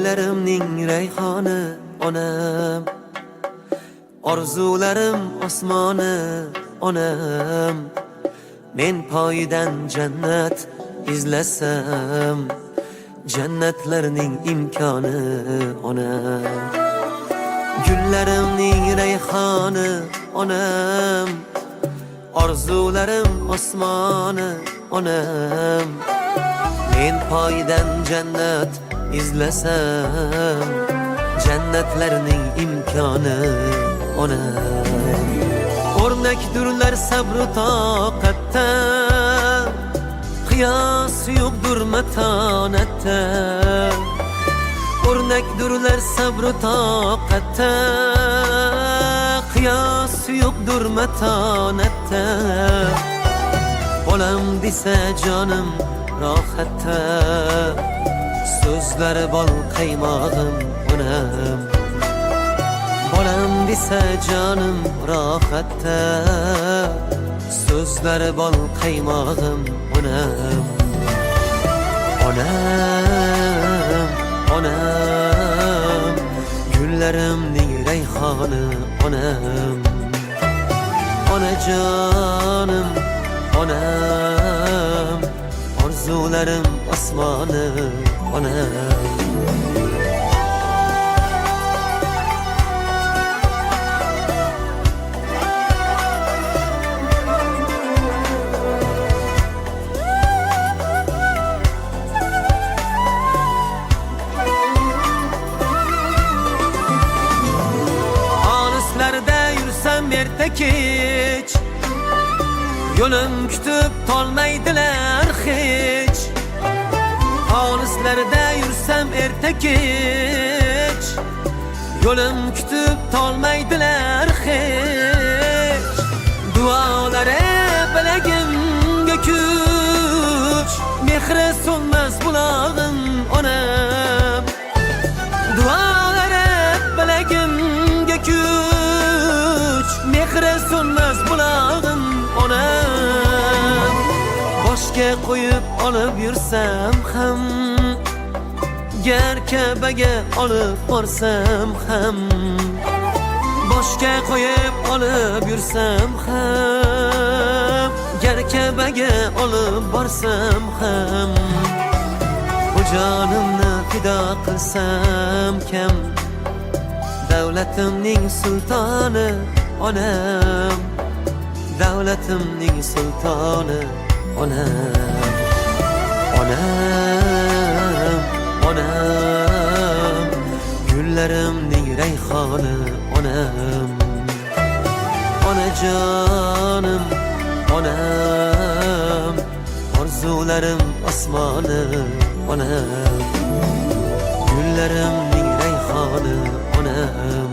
Güllarimning rayhoni onam, orzularim osmoni onam. Men poyidan jannat izlasam, jannatlarning imkoni onam. Güllarimning rayhoni onam, orzularim osmoni onam. Men poyidan jannat izlasam, jannatlarning imkoni onam. O'rnakdurlar sabru toqatda, qiyos yo'qdur matonatda. O'rnakdurlar sabru toqatda, qiyos yo'qdur matonatda. Bolam desa jonim rohatda, so'zlari bol qaymog'im onam. Bolam desa jonim rohatda, so'zlari bol qaymog'im onam. Onam, onam, güllarimning rayhoni onam. Onajonim, onam, orzularim osmoni onam. Olislarda yursam erta kech, yo'lim kutib tolmaydilar hech. Olislarda yursam erta kech, yo'lim kutib tolmaydilar hech. Duolari bilagimga kuch, mehri so'nmas bulog'im onam. Duolari bilagimga kuch, mehri so'nmas bulog'im onam. Boshga qo'yib olib yursam ham, gar Ka'baga olib borsam ham. Boshga qo'yib olib yursam ham, gar Ka'baga olib borsam ham. Bu jonimni fido qilsam kam, davlatimning sultoni onam. Davlatimning sultoni onam. Onam, onam, güllarimning rayhoni onam. Onajonim, onam, orzularim osmoni onam. Güllarimning rayhoni onam.